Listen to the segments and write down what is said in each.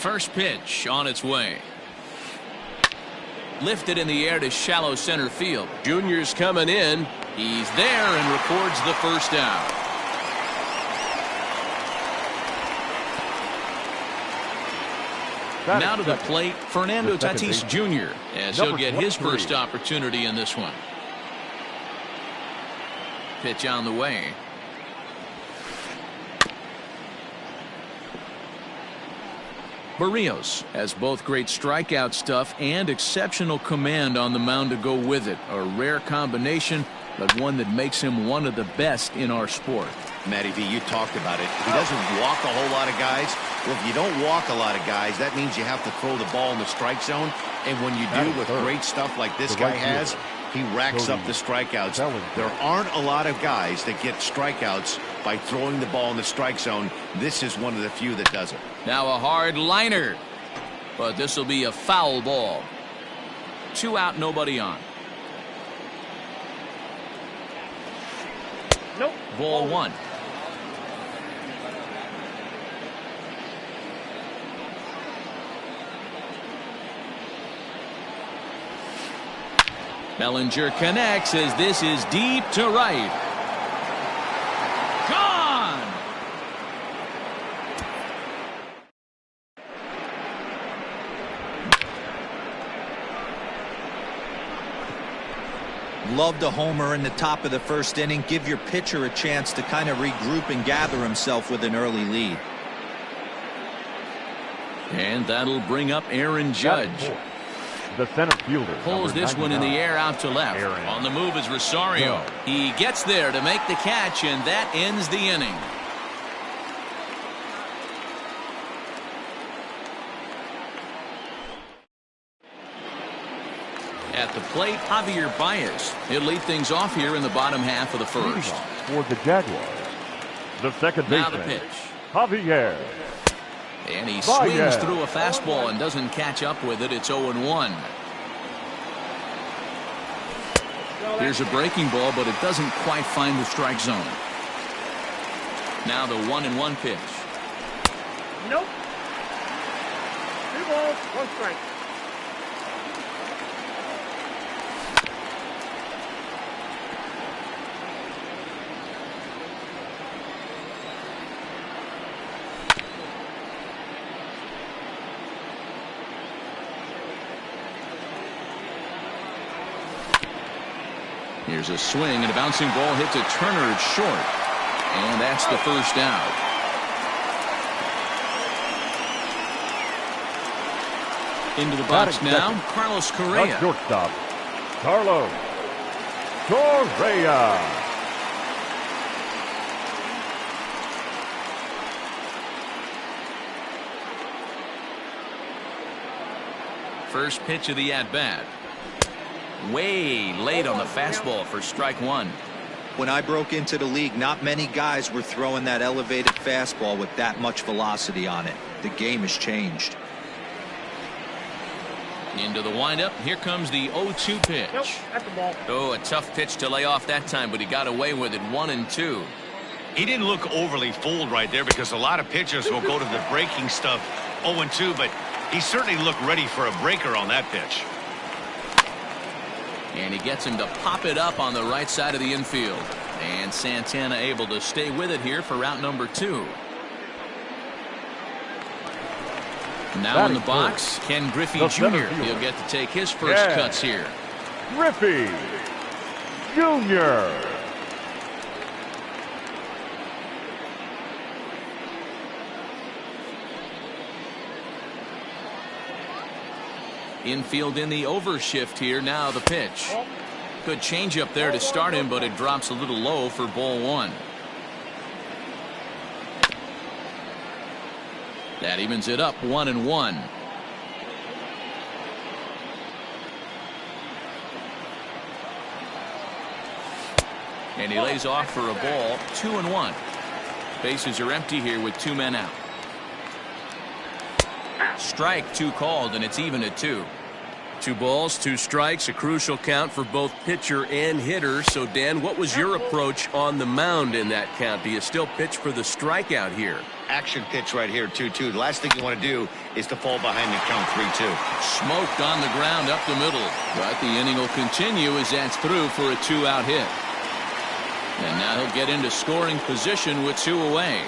First pitch on its way. Lifted in the air to shallow center field. Junior's coming in. He's there and records the first out. Now to the plate, Fernando Tatis Jr. as he'll get his first opportunity in this one. Pitch on the way. Barrios has both great strikeout stuff and exceptional command on the mound to go with it. A rare combination, but one that makes him one of the best in our sport. Matty V, you talked about it. He doesn't walk a whole lot of guys. Well, if you don't walk a lot of guys, that means you have to throw the ball in the strike zone. And when you do with great stuff like this guy has, he racks up the strikeouts. There aren't a lot of guys that get strikeouts by throwing the ball in the strike zone. This is one of the few that does it. Now a hard liner, but this will be a foul ball. 2 out, nobody on. Nope. Ball 1. Bellinger connects as this is deep to right. Gone. Loved a homer in the top of the first inning. Give your pitcher a chance to kind of regroup and gather himself with an early lead. And that'll bring up Aaron Judge. The center fielder pulls this one in the air out to left. On the move is Rosario. He gets there to make the catch, and that ends the inning. At the plate, Javier Baez. He'll lead things off here in the bottom half of the first. For the Jaguars, the second baseman. Now the pitch. Javier. And he swings through a fastball and doesn't catch up with it. It's 0-1. Here's a breaking ball, but it doesn't quite find the strike zone. Now the 1-1 pitch. Nope. 2 balls, 1 strike. Here's a swing, and a bouncing ball hits a Turner. It's short. And that's the first out. Into the box now, Carlos Correa. Shortstop, Carlos Correa. First pitch of the at-bat. Way late on the fastball for strike 1. When I broke into the league, not many guys were throwing that elevated fastball with that much velocity on it. The game has changed. Into the windup. Here comes the 0-2 pitch. Nope, that's the ball. Oh, a tough pitch to lay off that time, but he got away with it. 1-2. He didn't look overly fooled right there because a lot of pitchers will go to the breaking stuff 0-2, but he certainly looked ready for a breaker on that pitch. And he gets him to pop it up on the right side of the infield. And Santana able to stay with it here for route number 2. Now in the box, Ken Griffey Jr. He'll get to take his first cuts here. Griffey Jr. Infield in the overshift here. Now the pitch. Good changeup there to start him, but it drops a little low for ball 1. That evens it up 1-1. And he lays off for a ball. 2-1. Bases are empty here with 2 men out. Strike 2 called, and it's even at 2. 2 balls, 2 strikes, a crucial count for both pitcher and hitter. So, Dan, what was your approach on the mound in that count? Do you still pitch for the strikeout here? Action pitch right here, 2-2. The last thing you want to do is to fall behind the count 3-2. Smoked on the ground up the middle. But the inning will continue as that's through for a 2-out hit. And now he'll get into scoring position with 2 away.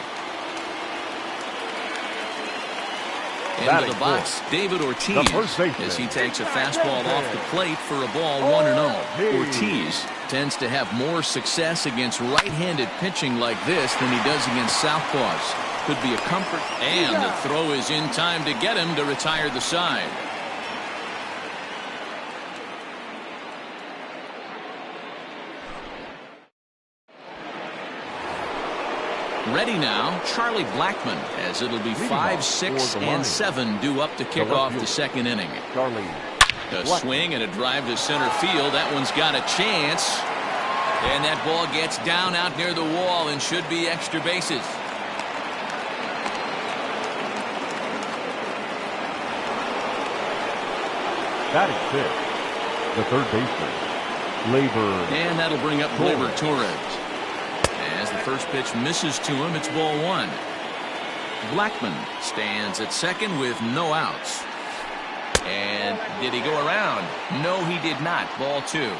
Into the box, David Ortiz, as he takes a fastball off the plate for a ball 1-0. Ortiz tends to have more success against right-handed pitching like this than he does against southpaws. Could be a comfort, and the throw is in time to get him to retire the side. Ready now, Charlie Blackmon, as it'll be 5, 6, and 7 due up to kick off the second inning. A swing and a drive to center field. That one's got a chance. And that ball gets down out near the wall and should be extra bases. Batting fifth, the third baseman, Labor. And that'll bring up Gleyber Torres. As the first pitch misses to him, it's ball 1. Blackmon stands at second with no outs. And did he go around? No, he did not. Ball 2.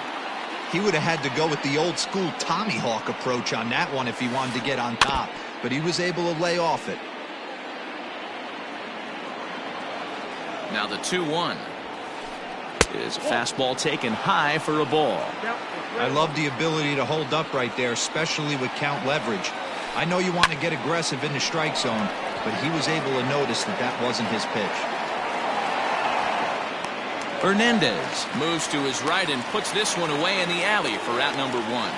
He would have had to go with the old school Tommy Hawk approach on that one if he wanted to get on top, but he was able to lay off it. Now the 2-1 is a fastball taken high for a ball. I love the ability to hold up right there, especially with count leverage. I know you want to get aggressive in the strike zone, but he was able to notice that that wasn't his pitch. Hernandez moves to his right and puts this one away in the alley for out number 1.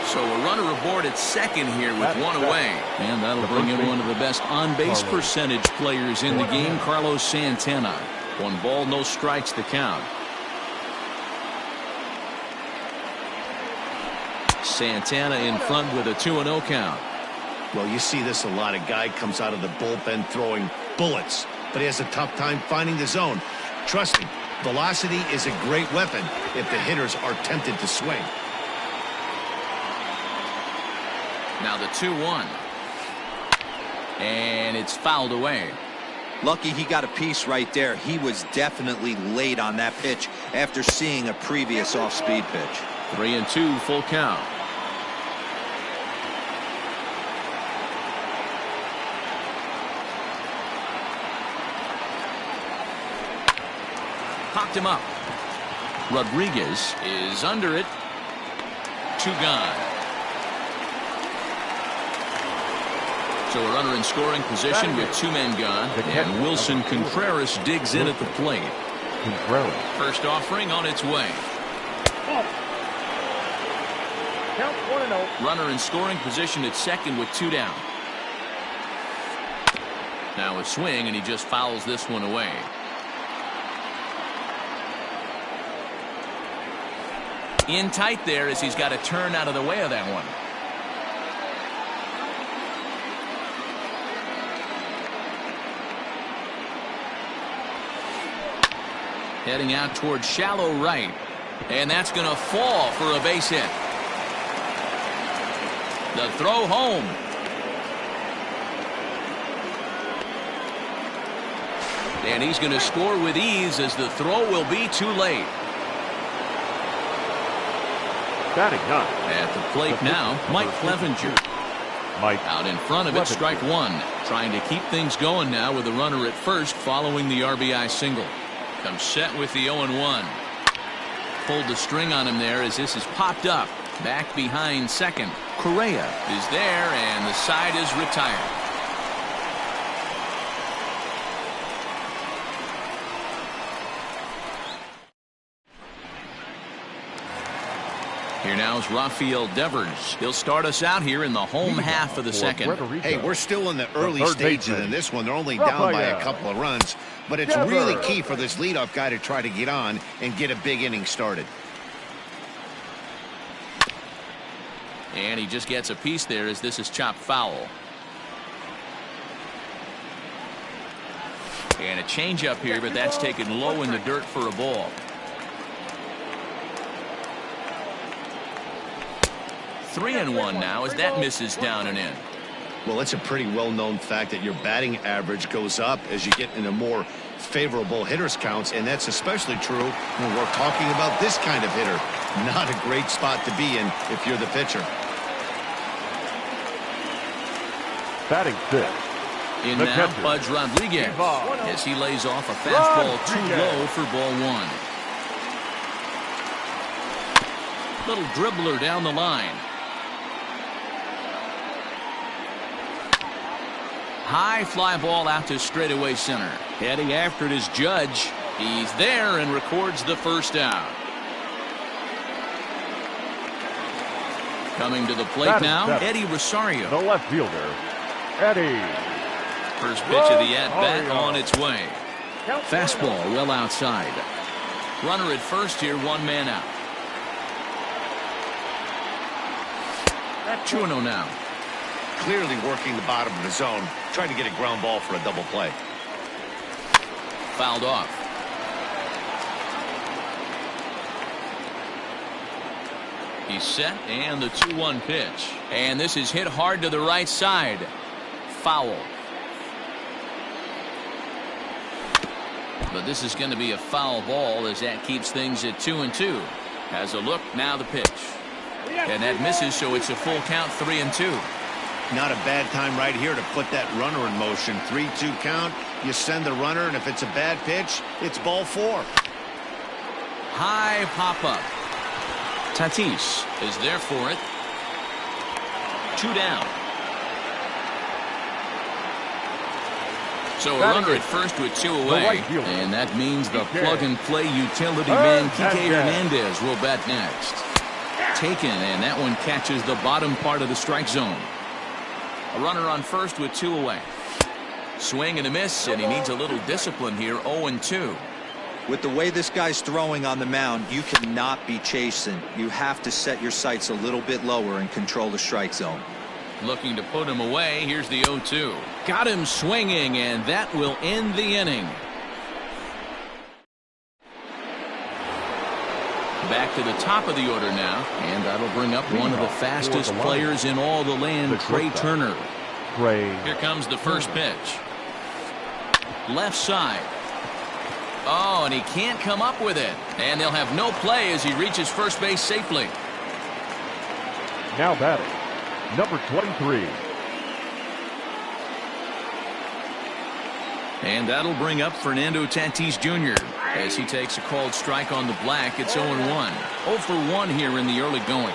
So a runner aboard at second here with 1 away. And that'll bring in one of the best on-base percentage players in the game, Carlos Santana. 1 ball, no strikes to count. Santana in front with a 2-0 count. Well, you see this a lot. A guy comes out of the bullpen throwing bullets, but he has a tough time finding the zone. Trust him, velocity is a great weapon if the hitters are tempted to swing. Now the 2-1. And it's fouled away. Lucky he got a piece right there. He was definitely late on that pitch after seeing a previous off-speed pitch. 3-2, full count. Popped him up. Rodriguez is under it. 2 gone. So a runner in scoring position with 2 men gone. And Wilson Contreras digs in at the plate. First offering on its way. Count 1-0. Runner in scoring position at second with 2 down. Now a swing, and he just fouls this one away. In tight there as he's got to turn out of the way of that one. Heading out towards shallow right. And that's going to fall for a base hit. The throw home. And he's going to score with ease as the throw will be too late. Batting ninth. At the plate now, Mike Clevenger. Mike out in front of it, strike 1. Trying to keep things going now with a runner at first following the RBI single. Comes set with the 0-1. Pulled the string on him there as this is popped up. Back behind second. Correa is there, and the side is retired. Here now is Rafael Devers. He'll start us out here in the home half of the second. Hey, we're still in the early stages in this one. They're only down by a couple of runs, but it's really key for this leadoff guy to try to get on and get a big inning started. And he just gets a piece there as this is chopped foul. And a changeup here, but that's taken low in the dirt for a ball. 3-1 now as that misses down and in. Well, it's a pretty well-known fact that your batting average goes up as you get into more favorable hitters counts, and that's especially true when we're talking about this kind of hitter. Not a great spot to be in if you're the pitcher. Batting fifth. In now, Pudge Rodriguez, as he lays off a fastball too low for ball one. Little dribbler down the line. High fly ball out to straightaway center. Heading after it is Judge. He's there and records the first out. Coming to the plate now, Eddie Rosario. The left fielder, Eddie. First pitch of the at-bat on its way. Fastball well outside. Runner at first here, one man out. 2-0 now. Clearly working the bottom of the zone, trying to get a ground ball for a double play. Fouled off. He's set, and the 2-1 pitch. And this is hit hard to the right side. Foul. But this is going to be a foul ball as that keeps things at 2-2. Has a look, now the pitch. And that misses, so it's a full count, 3-2. Not a bad time right here to put that runner in motion. 3-2 count, you send the runner, and if it's a bad pitch, it's ball four. High pop-up. Tatis is there for it. 2 down. So a runner at first with 2 away, and that means the plug-and-play utility man Kike Hernandez will bat next. Taken, and that one catches the bottom part of the strike zone. A runner on first with 2 away. Swing and a miss, and he needs a little discipline here. 0-2. With the way this guy's throwing on the mound, you cannot be chasing. You have to set your sights a little bit lower and control the strike zone. Looking to put him away. Here's the 0-2. Got him swinging, and that will end the inning. Back to the top of the order now, and that'll bring up one of the fastest players in all the land, Trey Turner. Here comes the first pitch. Left side. Oh, and he can't come up with it. And they'll have no play as he reaches first base safely. Now batting, number 23. And that'll bring up Fernando Tatis Jr. as he takes a called strike on the black. It's 0-1. 0 for 1 here in the early going.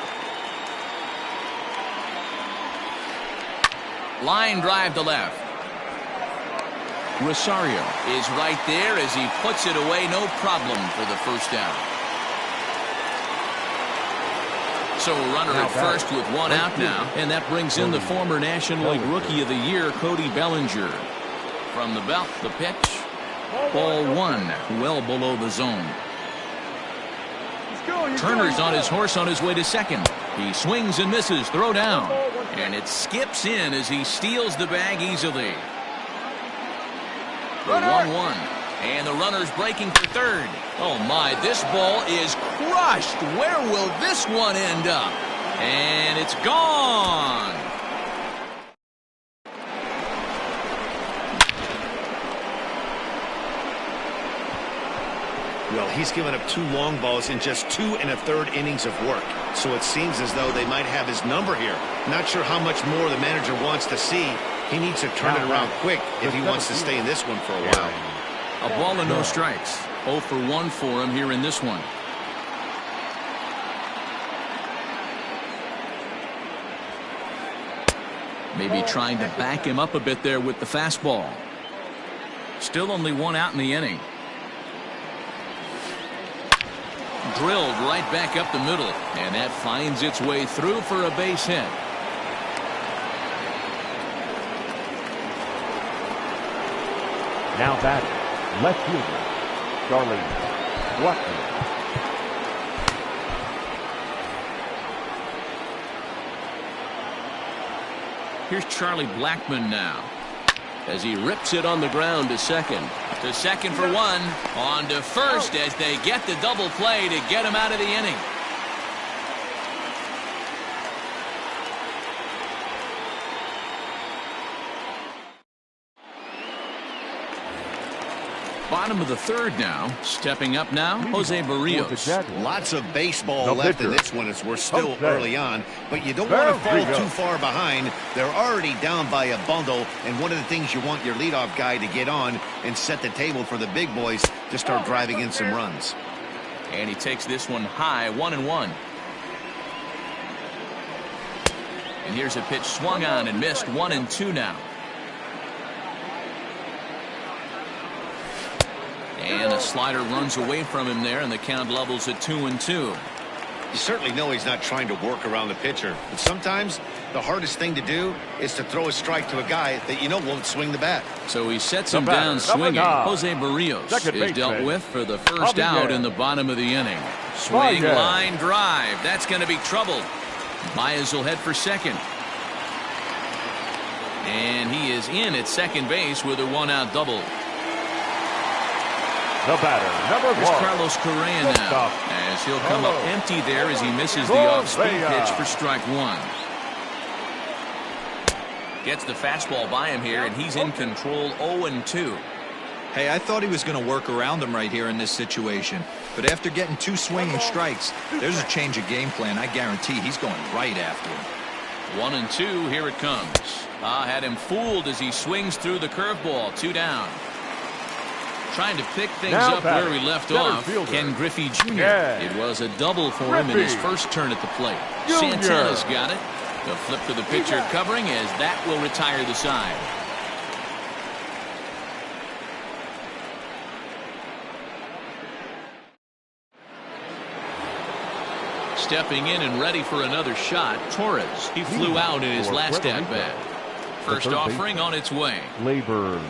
Line drive to left. Rosario is right there as he puts it away. No problem for the first down. So a runner at first with 1 out now, and that brings in the former National League Rookie of the Year, Cody Bellinger. From the belt, the pitch. Ball 1, well below the zone. Turner's on his horse on his way to second. He swings and misses. Throw down. And it skips in as he steals the bag easily. The 1-1. And the runner's breaking for third. Oh my, this ball is crushed. Where will this one end up? And it's gone. Well, he's given up 2 long balls in just 2 1/3 innings of work. So it seems as though they might have his number here. Not sure how much more the manager wants to see. He needs to turn it around quick if he wants to stay in this one for a while. A ball and no strikes. 0 for 1 for him here in this one. Maybe trying to back him up a bit there with the fastball. Still only 1 out in the inning. Drilled right back up the middle, and that finds its way through for a base hit. Now batting, left fielder, Charlie Blackmon. Here's Charlie Blackmon now. as he rips it on the ground to second. To second for one. On to first as they get the double play to get him out of the inning. Bottom of the third now. Stepping up now, Jose Barrios. Lots of baseball left in this one as we're still early on, but you don't want to fall too far behind. They're already down by a bundle, and one of the things you want your leadoff guy to get on and set the table for the big boys to start driving in some runs. And he takes this one high, 1-1. And here's a pitch swung on and missed, 1-2 now. And a slider runs away from him there, and the count levels at 2-2. You certainly know he's not trying to work around the pitcher, but sometimes the hardest thing to do is to throw a strike to a guy that you know won't swing the bat. So he sets him down swinging. Jose Barrios is dealt with for the first out in the bottom of the inning. Swing, line drive. That's going to be trouble. Baez will head for second. And he is in at second base with a one-out double. The batter, number Here's 1. Carlos Correa now, as he'll come up empty there as he misses the off-speed pitch for strike one. Gets the fastball by him here, and he's in control, 0-2. Hey, I thought he was going to work around him right here in this situation. But after getting 2 swinging strikes, there's a change of game plan. I guarantee he's going right after him. 1-2, here it comes. Had him fooled as he swings through the curveball, 2 down. Trying to pick things up where we left off, Ken Griffey Jr. It was a double for him in his first turn at the plate. Santana's got it. The flip to the pitcher covering as that will retire the side. Stepping in and ready for another shot, Torres. He flew out in his last at-bat. First offering on its way. Labor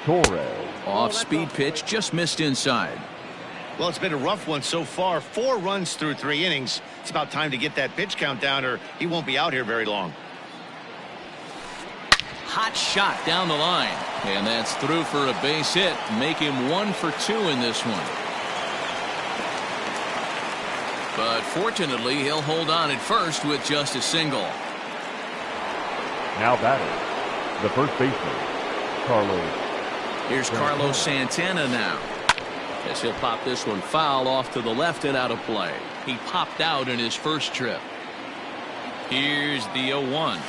Torres. Off-speed pitch just missed inside. Well, it's been a rough one so far. 4 runs through 3 innings. It's about time to get that pitch count down or he won't be out here very long. Hot shot down the line. And that's through for a base hit. Make him 1 for 2 in this one. But fortunately, he'll hold on at first with just a single. Now batting, the first baseman, Carlos. Here's Carlos Santana now. As he'll pop this one foul off to the left and out of play. He popped out in his first trip. Here's the 0-1.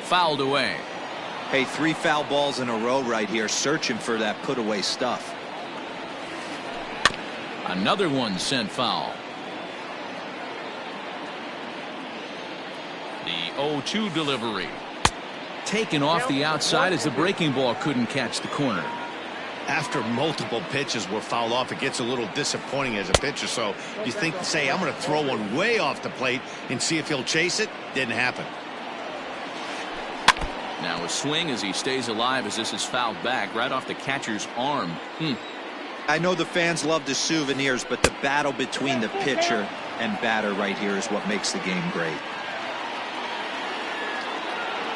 Fouled away. Hey, 3 foul balls in a row right here, searching for that put-away stuff. Another one sent foul. The 0-2 delivery. Taken off the outside as the breaking ball couldn't catch the corner. After multiple pitches were fouled off, it gets a little disappointing as a pitcher. So you think to say, I'm going to throw one way off the plate and see if he'll chase it. Didn't happen. Now a swing as he stays alive as this is fouled back right off the catcher's arm. I know the fans love the souvenirs, but the battle between the pitcher and batter right here is what makes the game great.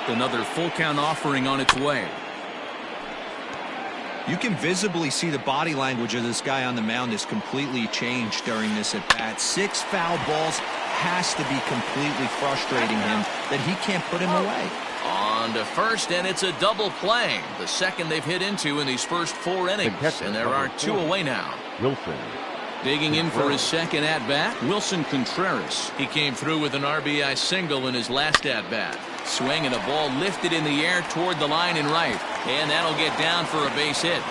Another full count offering on its way. You can visibly see the body language of this guy on the mound is completely changed during this at bat. 6 foul balls has to be completely frustrating him that he can't put him away. On to first, and it's a double play. The second they've hit into in these first 4 innings, and there are 2 away now. Wilson. Digging in for his second at-bat, Wilson Contreras. He came through with an RBI single in his last at-bat. Swing and a ball lifted in the air toward the line and right. And that'll get down for a base hit.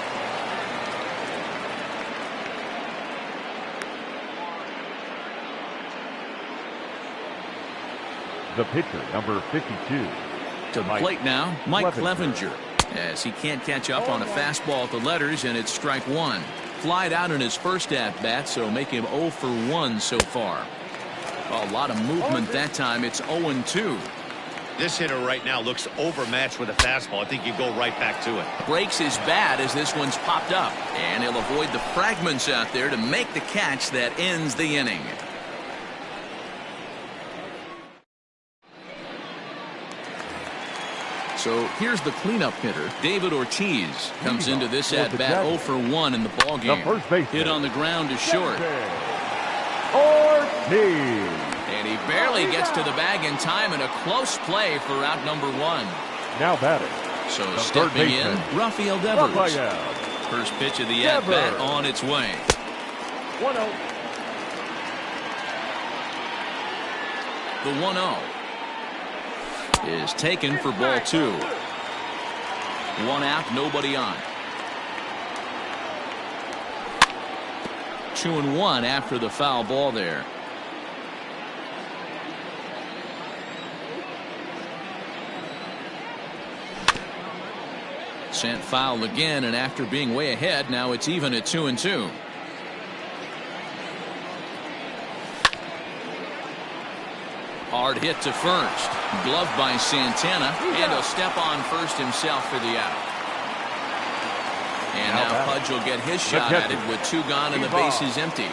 The pitcher, number 52. To the plate now, Mike Clevenger. As he can't catch up on a fastball at the letters, and it's strike 1. Flied out in his first at-bat, so make him 0 for 1 so far. A lot of movement that time. It's 0-2. This hitter right now looks overmatched with a fastball. I think you go right back to it. Breaks his bat as this one's popped up. And he'll avoid the fragments out there to make the catch that ends the inning. So here's the cleanup hitter. David Ortiz comes into this at-bat 0 for 1 in the ballgame. Hit on the ground to short. Ortiz. And he barely gets to the bag in time, and a close play for out number 1. Now batting. So stepping in, Rafael Devers. First pitch of the at-bat on its way. 1-0. The 1-0 is taken for ball 2. 1 out, nobody on. 2-1 after the foul ball there. Sent foul again, and after being way ahead, now it's even at 2-2. Hard hit to first. Gloved by Santana, and he'll step on first himself for the out. And now Pudge will get his shot at it with 2 gone and the bases empty.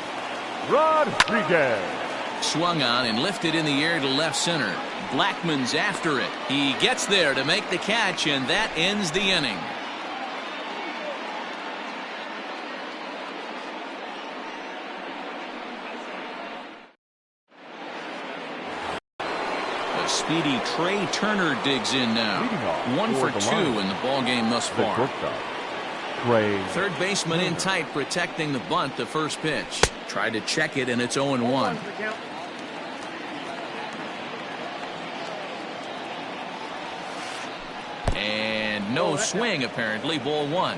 Rodriguez. Swung on and lifted in the air to left center. Blackmon's after it. He gets there to make the catch, and that ends the inning. The speedy Trey Turner digs in now. 1 for 2 in the ballgame thus far. Third baseman in tight, protecting the bunt. The first pitch. Tried to check it, and it's 0-1. And no swing, apparently. Ball 1.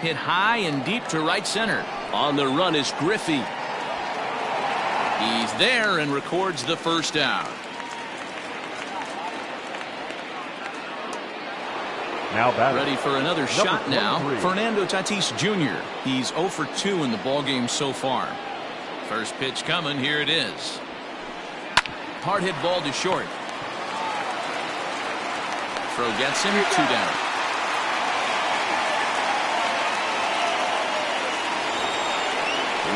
Hit high and deep to right center. On the run is Griffey. He's there and records the first out. Now batting. Ready for another shot now. Fernando Tatis Jr. He's 0 for 2 in the ballgame so far. First pitch coming. Here it is. Hard hit ball to short. Throw gets him. 2 down.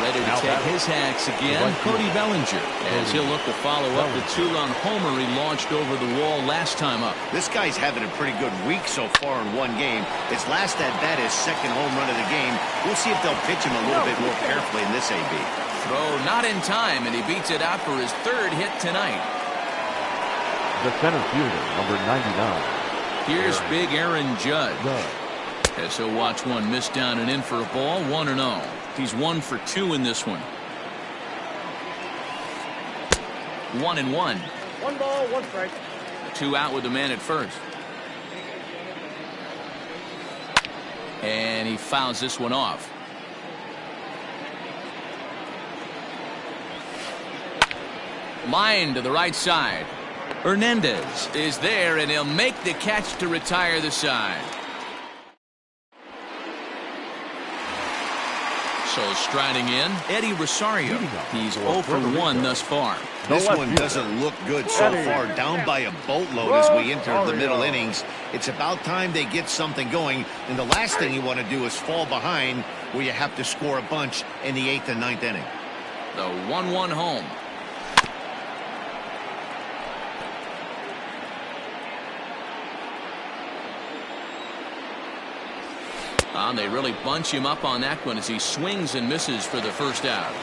Ready to take his hacks again, Cody Bellinger, as he'll look to follow up the 2-run homer he launched over the wall last time up. This guy's having a pretty good week so far in one game. His last at-bat is second home run of the game. We'll see if they'll pitch him a little bit more carefully in this AB. Throw not in time, and he beats it out for his 3rd hit tonight. The center fielder, number 99. Here's big Aaron Judge. As he'll watch one miss down and in for a ball. 1-0. He's 1 for 2 in this one. 1-1. 1 ball, 1 strike. 2 out with the man at first. And he fouls this one off. Line to the right side. Hernandez is there, and he'll make the catch to retire the side. So striding in, Eddie Rosario. He's 0 for 1 thus far. This one doesn't look good so far. Down by a boatload as we enter the middle innings. It's about time they get something going. And the last thing you want to do is fall behind where you have to score a bunch in the 8th and 9th inning. The 1-1 home. They really bunch him up on that one as he swings and misses for the first out.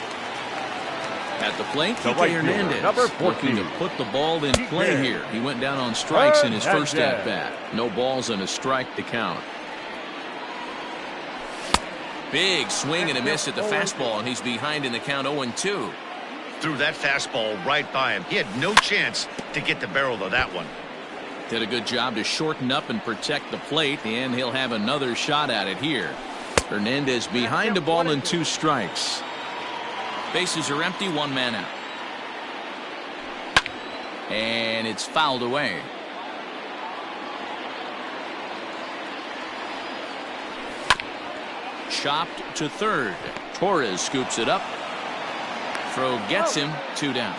At the plate, Kike Hernandez looking to put the ball in play here. He went down on strikes in his first at-bat. No balls and a strike to count. Big swing and a miss at the fastball, and he's behind in the count 0-2. Threw that fastball right by him. He had no chance to get the barrel of that one. Did a good job to shorten up and protect the plate, and he'll have another shot at it here. Hernandez behind the ball and 2 strikes. Bases are empty, 1 man out. And it's fouled away. Chopped to third. Torres scoops it up. Throw gets him, 2 down.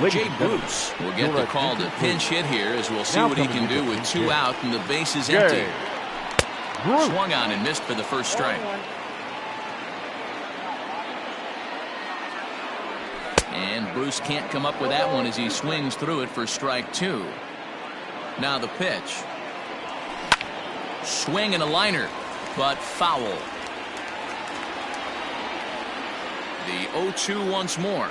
Jay Bruce will get the call to pinch hit here, as we'll see what he can do with 2 out and the base is empty. Swung on and missed for the first strike. And Bruce can't come up with that one as he swings through it for strike 2. Now the pitch. Swing and a liner, but foul. The 0-2 once more.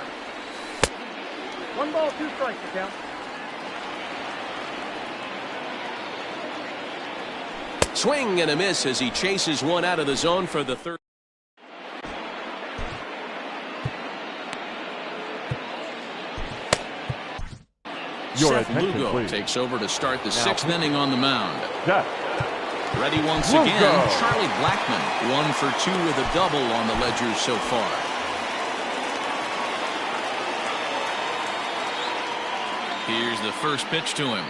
1 ball, 2 strikes, the count. Swing and a miss as he chases one out of the zone for the third. Seth Lugo takes over to start the 6th inning on the mound. Ready once again, Charlie Blackmon, 1 for 2 with a double on the ledger so far. Here's the first pitch to him.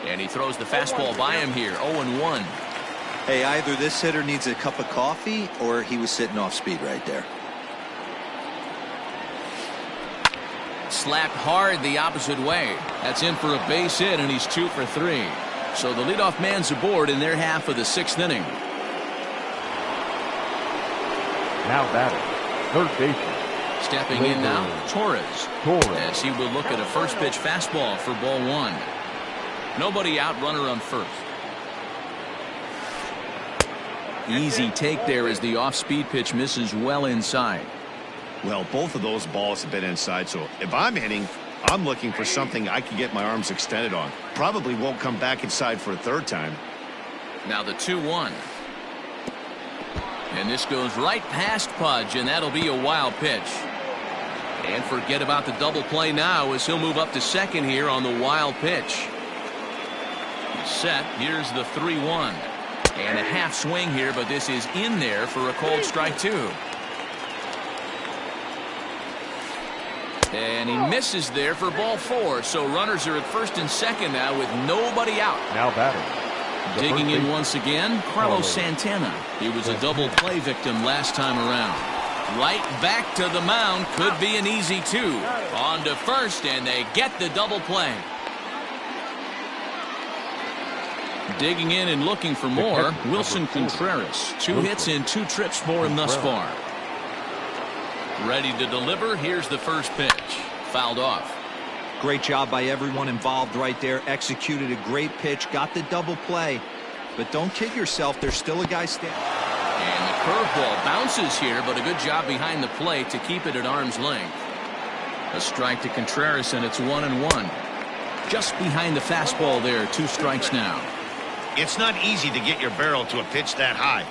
And he throws the fastball by him here, 0-1. Hey, either this hitter needs a cup of coffee or he was sitting off speed right there. Slapped hard the opposite way. That's in for a base hit, and he's 2 for 3. So the leadoff man's aboard in their half of the 6th inning. Now batting, third baseman. Stepping in now, Torres. As he will look at a first pitch fastball for ball 1. Nobody out, runner on first. Easy take there as the off-speed pitch misses well inside. Well, both of those balls have been inside, so if I'm hitting, I'm looking for something I can get my arms extended on. Probably won't come back inside for a third time. Now the 2-1. And this goes right past Pudge, and that'll be a wild pitch. And forget about the double play now as he'll move up to second here on the wild pitch. He's set. Here's the 3-1. And a half swing here, but this is in there for a called strike 2. And he misses there for ball 4. So runners are at first and second now with nobody out. Now batting. Digging in once again, Carlos Santana. He was a double play victim last time around. Right back to the mound. Could be an easy 2. On to first, and they get the double play. Digging in and looking for more, Wilson Contreras. 2 hits and 2 trips for him thus far. Ready to deliver. Here's the first pitch. Fouled off. Great job by everyone involved right there. Executed a great pitch. Got the double play. But don't kid yourself. There's still a guy standing. And the curveball bounces here, but a good job behind the plate to keep it at arm's length. A strike to Contreras, and it's 1-1. Just behind the fastball there. 2 strikes now. It's not easy to get your barrel to a pitch that high.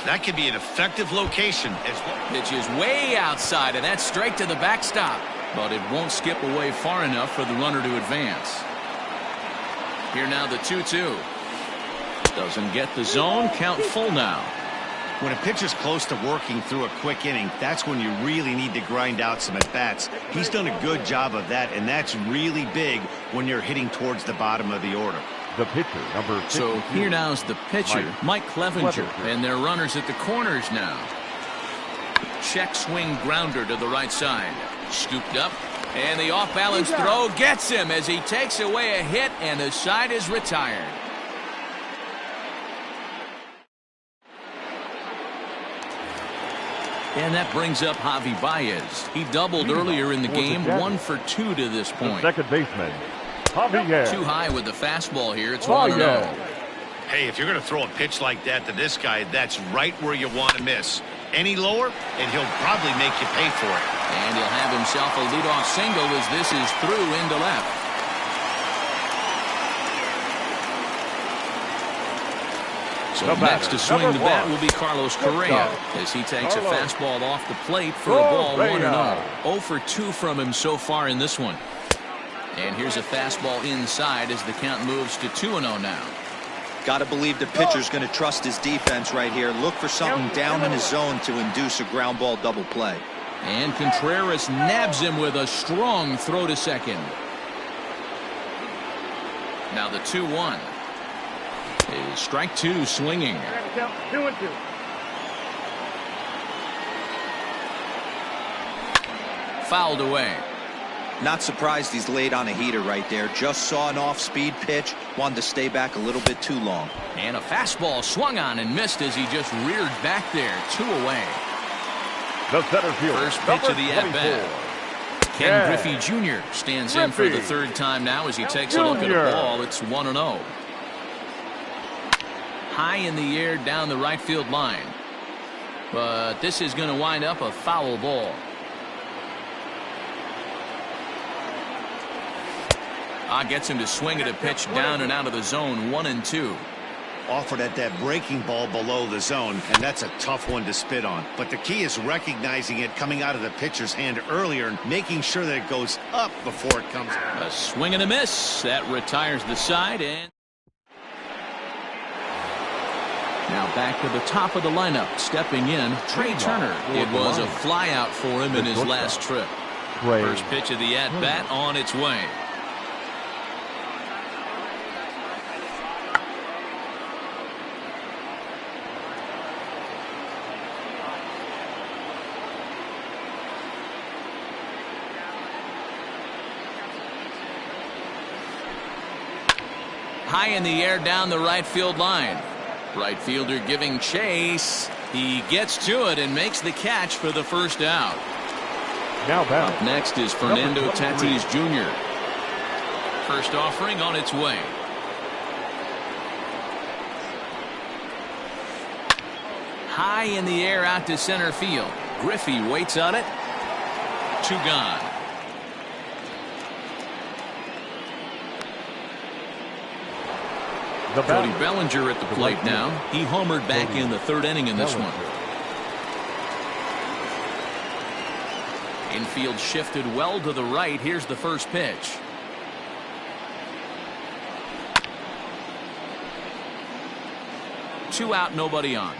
That could be an effective location as well. Pitch is way outside, and that's straight to the backstop. But it won't skip away far enough for the runner to advance. Here now the 2-2. Doesn't get the zone. Count full now. When a pitcher's close to working through a quick inning, that's when you really need to grind out some at-bats. He's done a good job of that, and that's really big when you're hitting towards the bottom of the order. The pitcher, number 52. So here now's the pitcher, Mike Clevenger, and their runners at the corners now. Check swing grounder to the right side. Scooped up, and the off-balance throw gets him as he takes away a hit, and the side is retired. And that brings up Javi Baez. He doubled earlier in the game, 1 for 2 to this point. The second baseman, Javier. Too high with the fastball here. It's 1-0. Hey, if you're going to throw a pitch like that to this guy, that's right where you want to miss. Any lower, and he'll probably make you pay for it. And he'll have himself a leadoff single as this is through into left. So next to swing the bat will be Carlos Correa as he takes a fastball off the plate for a ball 1-0. 0 for 2 from him so far in this one. And here's a fastball inside as the count moves to 2-0 now. Got to believe the pitcher's going to trust his defense right here. Look for something down in his zone to induce a ground ball double play. And Contreras nabs him with a strong throw to second. Now the 2-1 is strike two swinging. 2-2. Fouled away. Not surprised he's laid on a heater right there. Just saw an off-speed pitch. Wanted to stay back a little bit too long. And a fastball swung on and missed as he just reared back there. 2 away. The center fielder, First pitch of the at-bat. Ken Griffey Jr. stands in for the third time now as he takes a look at the ball. It's 1-0. High in the air down the right field line. But this is going to wind up a foul ball. Gets him to swing at a pitch down and out of the zone. 1-2. Offered at that breaking ball below the zone, and that's a tough one to spit on. But the key is recognizing it coming out of the pitcher's hand earlier and making sure that it goes up before it comes. A swing and a miss. That retires the side. And now back to the top of the lineup. Stepping in, Trey Turner. It was a fly out for him in his last trip. First pitch of the at-bat on its way. High in the air down the right field line. Right fielder giving chase. He gets to it and makes the catch for the first out. Now back. Up next is Fernando Tatis Jr. First offering on its way. High in the air out to center field. Griffey waits on it. 2 gone. Cody Bellinger at the plate now. He homered back in the third inning in this one. Infield shifted well to the right. Here's the first pitch. Two out, nobody on.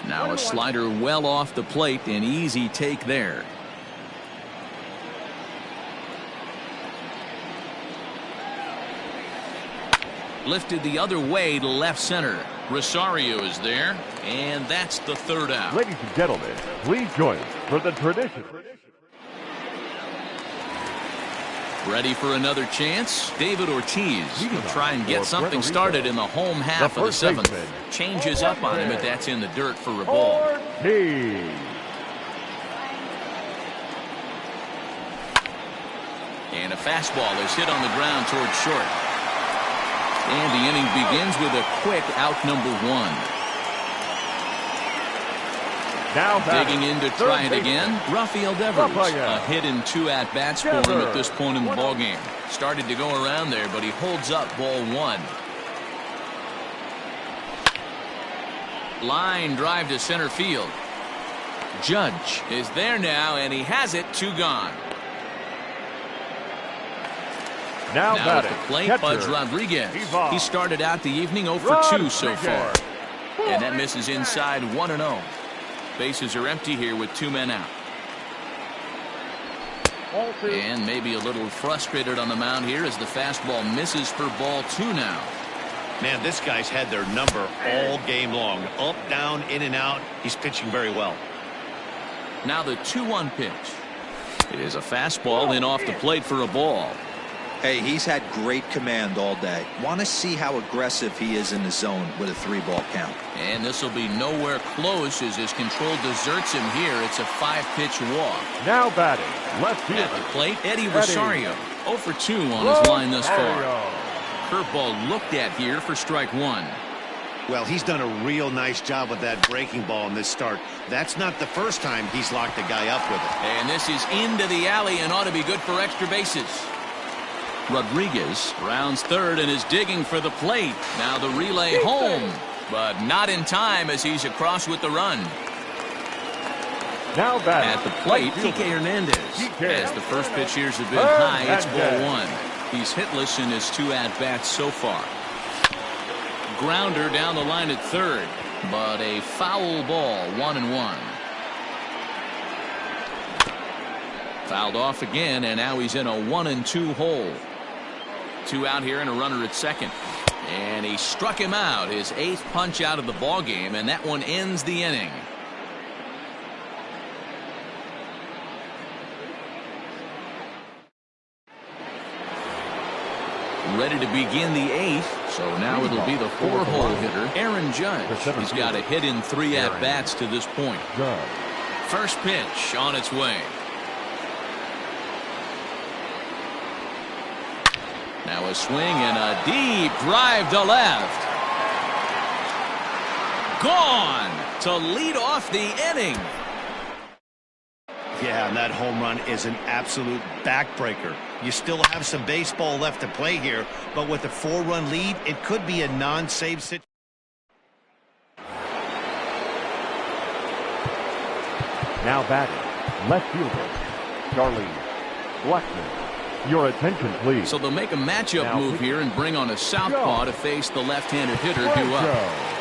Now a slider well off the plate, an easy take there. Lifted the other way to left center. Rosario is there, and that's the third out. Ladies and gentlemen, please join us for the tradition. Ready for another chance? David Ortiz will try and get something started in the home half of the seventh. Changes up on him, but that's in the dirt for a ball. And a fastball is hit on the ground towards short. And the inning begins with a quick out number 1. Now digging in to try it again. Rafael Devers. A hit in 2 at-bats for him at this point in the ballgame. Started to go around there, but he holds up ball 1. Line drive to center field. Judge is there now, and he has it. 2 gone. Now at the plate, Pudge Rodriguez. He started out the evening 0 for 2 so far. And that misses inside 1-0. Bases are empty here with 2 men out. And maybe a little frustrated on the mound here as the fastball misses for ball 2 now. Man, this guy's had their number all game long. Up, down, in and out. He's pitching very well. Now the 2-1 pitch. It is a fastball in off the plate for a ball. Hey, he's had great command all day. Want to see how aggressive he is in the zone with a 3-ball count. And this will be nowhere close as his control deserts him here. It's a 5-pitch walk. Now batting, left field. At the plate, Eddie Rosario. 0 for 2 on his line thus far. Curveball looked at here for strike 1. Well, he's done a real nice job with that breaking ball in this start. That's not the first time he's locked a guy up with it. And this is into the alley and ought to be good for extra bases. Rodriguez rounds third and is digging for the plate. Now the relay home. but not in time as he's across with the run. Now back at the plate, Kike Hernandez. As the first pitch here's a bit high, it's ball one. He's hitless in his 2 at-bats so far. Grounder down the line at third, but a foul ball, 1-1. Fouled off again, and now he's in a 1-2 hole. 2 out here and a runner at second. And he struck him out, his 8th punch out of the ball game, and that one ends the inning. Ready to begin the 8th, so now it'll be the 4-hole hitter, Aaron Judge. He's got a hit in 3 at-bats to this point. First pitch on its way. Now a swing and a deep drive to left. Gone to lead off the inning. Yeah, and that home run is an absolute backbreaker. You still have some baseball left to play here, but with a 4-run lead, it could be a non-save situation. Now batting, left fielder, Charlie Blackmon. Your attention, please. So they'll make a matchup move here and bring on a southpaw to face the left-handed hitter due up.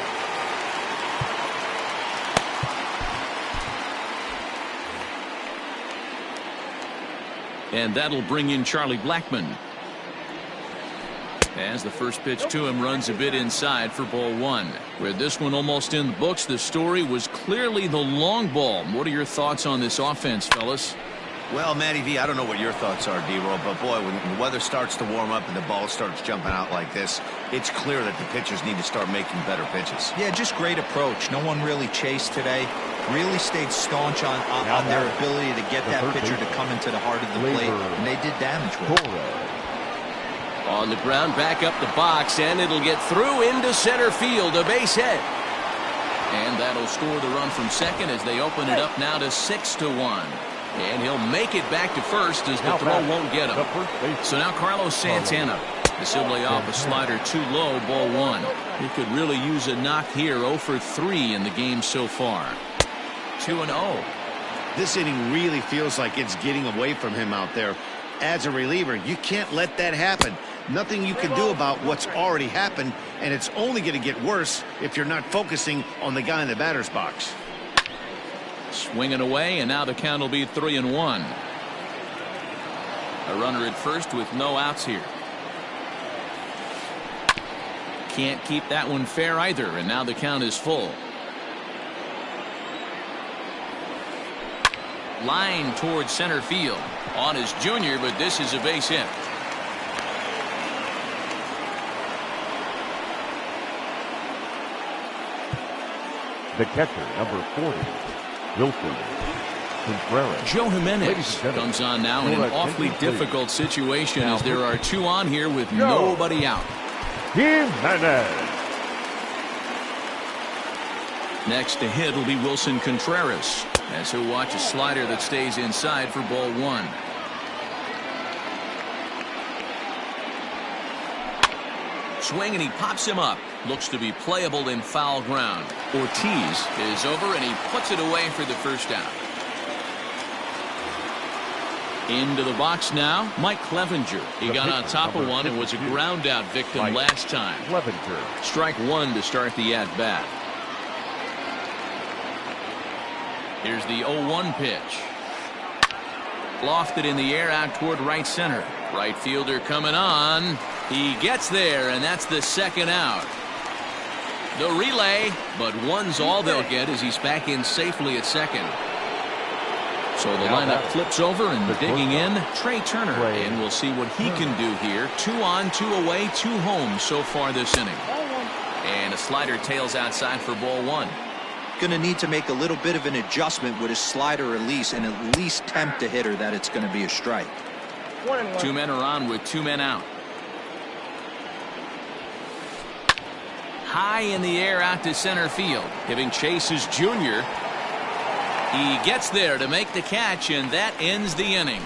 And that'll bring in Charlie Blackmon. As the first pitch to him runs a bit inside for ball one. With this one almost in the books, the story was clearly the long ball. What are your thoughts on this offense, fellas? Well, Matty V, I don't know what your thoughts are, D-Roll, but boy, when the weather starts to warm up and the ball starts jumping out like this, it's clear that the pitchers need to start making better pitches. Yeah, just great approach. No one really chased today. Really stayed staunch on their ability to get that pitcher to come into the heart of the plate, and they did damage with it. On the ground, back up the box, and it'll get through into center field, a base hit. And that'll score the run from second as they open it up now to 6-1. And he'll make it back to first as the throw won't get him. So now Carlos Santana. This will lay off a slider too low, ball one. He could really use a knock here, 0 for 3 in the game so far. 2-0. This inning really feels like it's getting away from him out there. As a reliever, you can't let that happen. Nothing you can do about what's already happened, and it's only going to get worse if you're not focusing on the guy in the batter's box. Swinging away, and now the count will be 3-1. A runner at first with no outs here. Can't keep that one fair either, and now the count is full. Line towards center field. On his junior, but this is a base hit. The catcher, number 40. Wilson Contreras. Joe Jimenez comes on now in an awfully difficult situation as there are 2 on here with nobody out. Jimenez. Next to hit will be Wilson Contreras as he'll watch a slider that stays inside for ball one. Swing and he pops him up. Looks to be playable in foul ground. Ortiz is over and he puts it away for the first out. Into the box now, Mike Clevenger. He got on top of one and was a ground out victim last time. Strike one to start the at bat. Here's the 0-1 pitch. Lofted in the air out toward right center. Right fielder coming on. He gets there, and that's the second out. The relay, but one's all they'll get as he's back in safely at second. So the lineup flips over and digging in, Trey Turner. And we'll see what he can do here. 2 on, 2 away, 2 home so far this inning. And a slider tails outside for ball one. Going to need to make a little bit of an adjustment with his slider release and at least tempt the hitter that it's going to be a strike. 2 men are on with 2 men out. High in the air out to center field. Giving chase is Junior. He gets there to make the catch, and that ends the inning.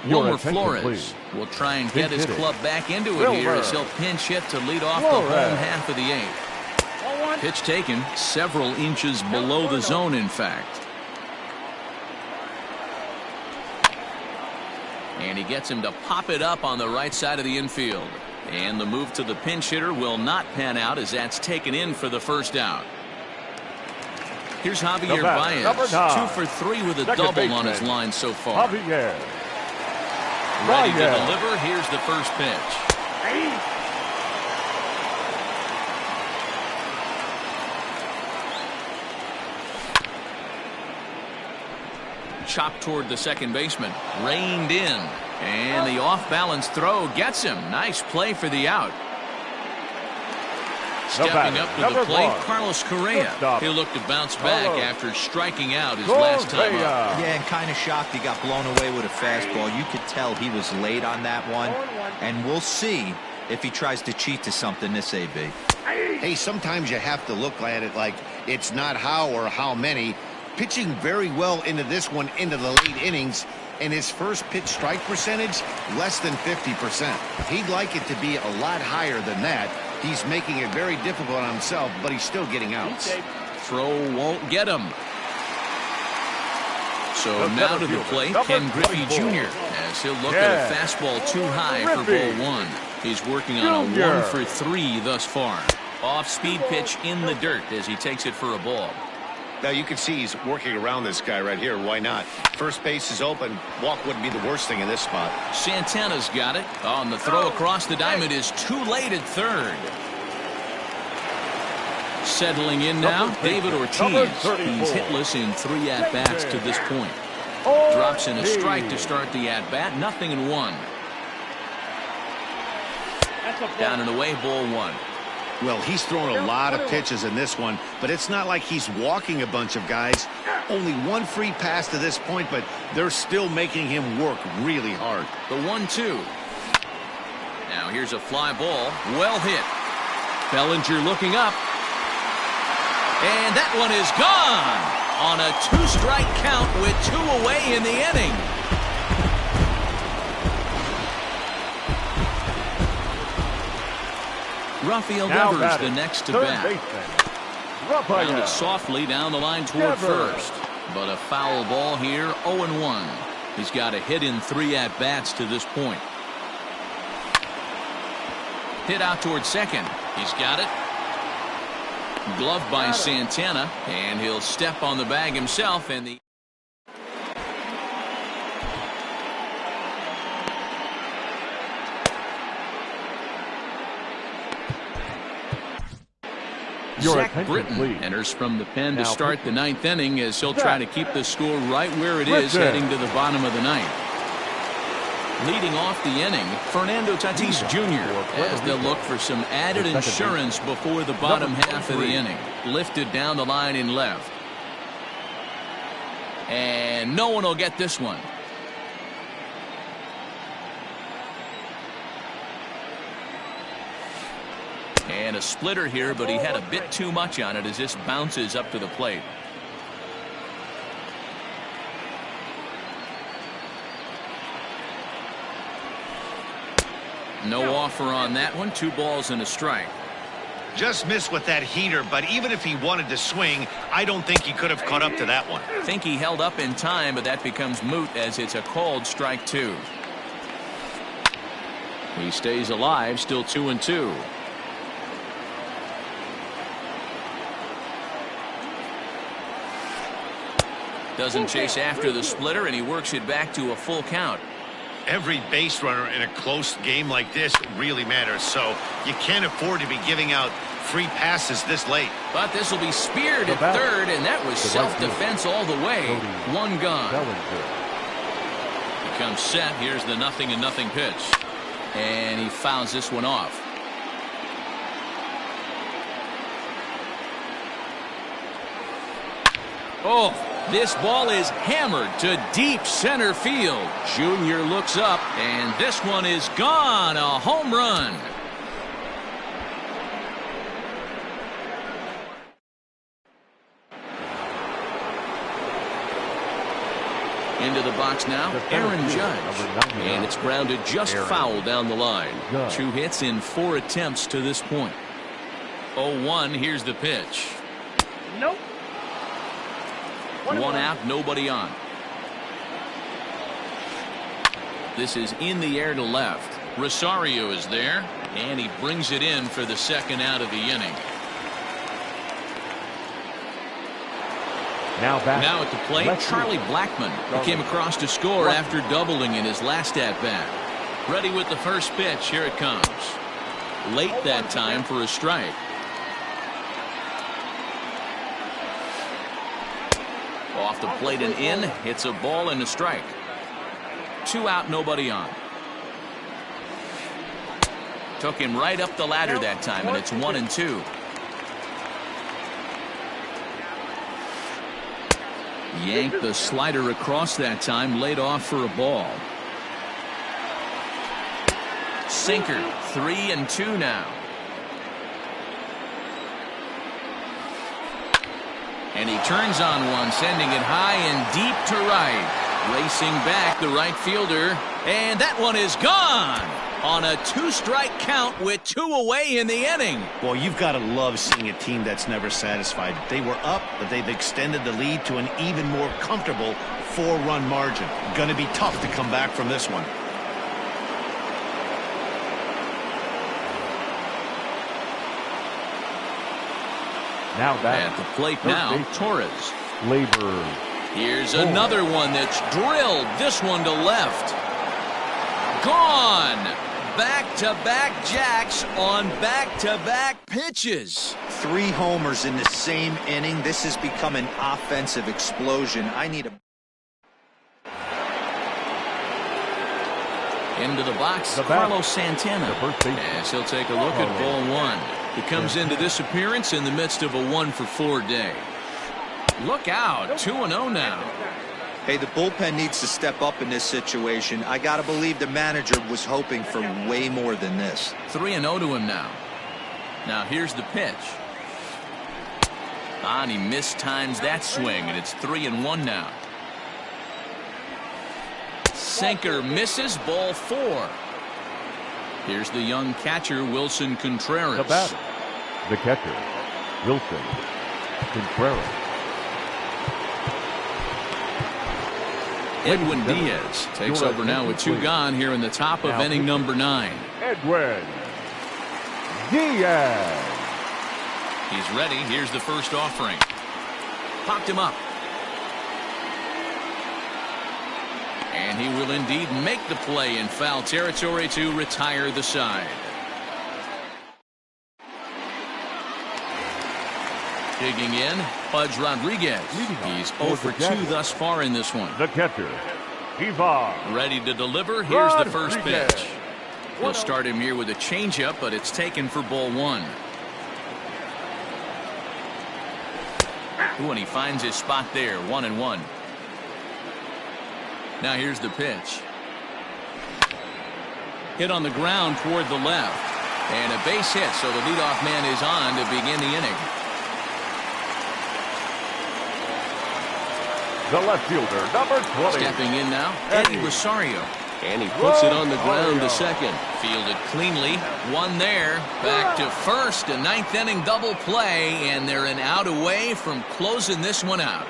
Wilmer Flores will try and get his club back into it here as he'll pinch hit to lead off the home half of the 8th. Pitch taken several inches below the zone, in fact. And he gets him to pop it up on the right side of the infield. And the move to the pinch hitter will not pan out as that's taken in for the first out. Here's Javier Baez, 2 for 3 with a double on his line so far. Javier. Ready to deliver. Here's the first pitch. Chopped toward the second baseman. Reined in. And the off-balance throw gets him. Nice play for the out. Stepping up to the plate, Carlos Correa. He'll look to bounce back after striking out his last time up. Yeah, and kind of shocked he got blown away with a fastball. You could tell he was late on that one. And we'll see if he tries to cheat to something this AB. Hey, sometimes you have to look at it like it's not how or how many. Pitching very well into this one into the late innings, and his first pitch strike percentage less than 50%. He'd like it to be a lot higher than that. He's making it very difficult on himself, but he's still getting outs. Throw won't get him. So now to the plate, Ken Griffey Jr. as he'll look at a fastball too high for ball 1. He's working on a 1 for 3 thus far. Off-speed pitch in the dirt as he takes it for a ball. Now you can see he's working around this guy right here. Why not? First base is open. Walk wouldn't be the worst thing in this spot. Santana's got it. On the throw across the diamond is too late at third. Settling in now, David Ortiz. He's hitless in 3 at-bats to this point. Drops in a strike to start the at-bat. 0-1. Down and away, ball 1. Well, he's thrown a lot of pitches in this one, but it's not like he's walking a bunch of guys. Only 1 free pass to this point, but they're still making him work really hard. The 1-2. Now here's a fly ball. Well hit. Bellinger looking up. And that one is gone on a 2-strike count with 2 away in the inning. Rafael Devers the next to bat. Grounded softly down the line toward first. But a foul ball here, 0-1. He's got a hit in 3 at-bats to this point. Hit out toward second. He's got it. Gloved by Santana. And he'll step on the bag himself. And the Zach Britton enters from the pen to start the 9th inning as he'll try to keep the score right where it is heading to the bottom of the 9th. Leading off the inning, Fernando Tatis Jr. as they'll look for some added insurance before the bottom half of the inning. Lifted down the line in left. And no one will get this one. And a splitter here, but he had a bit too much on it as this bounces up to the plate. No offer on that one. 2 balls and a strike. Just missed with that heater, but even if he wanted to swing, I don't think he could have caught up to that one. Think he held up in time, but that becomes moot as it's a called strike 2. He stays alive, still 2-2. Doesn't chase after the splitter, and he works it back to a full count. Every base runner in a close game like this really matters, so you can't afford to be giving out free passes this late. But this will be speared at third, and that was self-defense all the way. 1 gone. He comes set. Here's the 0-0 pitch. And he fouls this one off. Oh, this ball is hammered to deep center field. Junior looks up, and this one is gone. A home run. Into the box now, Aaron Judge. And it's grounded just foul down the line. 2 hits in 4 attempts to this point. 0-1, here's the pitch. Nope. 1 out, nobody on. This is in the air to left. Rosario is there, and he brings it in for the 2nd out of the inning. Now at the plate, Charlie Blackmon, who came across to score after doubling in his last at-bat. Ready with the first pitch. Here it comes. Late that time for a strike. Off the plate and in. It's a ball and a strike. 2 out, nobody on. Took him right up the ladder that time, and it's 1-2. Yanked the slider across that time, laid off for a ball. Sinker, 3-2 now. And he turns on one, sending it high and deep to right. Racing back, the right fielder, and that one is gone on a 2-strike count with 2 away in the inning. Well, you've got to love seeing a team that's never satisfied. They were up, but they've extended the lead to an even more comfortable 4-run margin. Going to be tough to come back from this one. Now back at the plate now, Torres. Labor. Here's another one that's drilled. This one to left. Gone. Back-to-back jacks on back-to-back pitches. 3 homers in the same inning. This has become an offensive explosion. I need a... Into the box, Carlos Santana. As he'll take a look at ball 1. He comes into this appearance in the midst of a 1-for-4 day. Look out, 2-0 now. Hey, the bullpen needs to step up in this situation. I got to believe the manager was hoping for way more than this. 3-0 to him now. Now here's the pitch. And he mistimes that swing, and it's 3-1 now. Sinker misses, ball 4. Here's the young catcher, Wilson Contreras. The batter, the catcher, Wilson Contreras. Edwin Diaz takes over now with 2 gone here in the top of inning number 9. Edwin Diaz. He's ready. Here's the first offering. Popped him up. And he will indeed make the play in foul territory to retire the side. Digging in, Pudge Rodriguez. He's 0 for 2 thus far in this one. The catcher, Ivan. Ready to deliver. Here's the first pitch. We'll start him here with a changeup, but it's taken for ball 1. Ooh, and he finds his spot there, 1-1. Now here's the pitch. Hit on the ground toward the left. And a base hit, so the leadoff man is on to begin the inning. The left fielder, number 20. Stepping in now, Eddie Rosario. And he puts it on the ground to second. Fielded cleanly. One there. Back to first. A 9th inning double play. And they're an out away from closing this one out.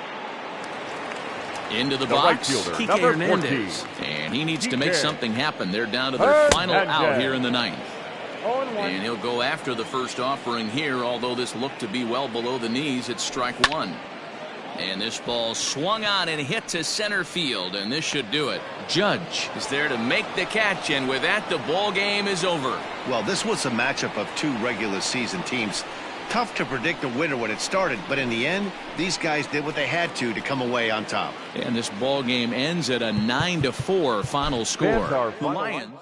Into the box, right fielder, Kike number Hernandez. 14. And he needs to make something happen. They're down to their final out here in the 9th. 0-1. And he'll go after the first offering here, although this looked to be well below the knees. It's strike 1. And this ball swung on and hit to center field, and this should do it. Judge is there to make the catch, and with that, the ball game is over. Well, this was a matchup of 2 regular season teams. Tough to predict the winner when it started, but in the end, these guys did what they had to come away on top. And this ball game ends at a 9-4 final score. Our The final Lions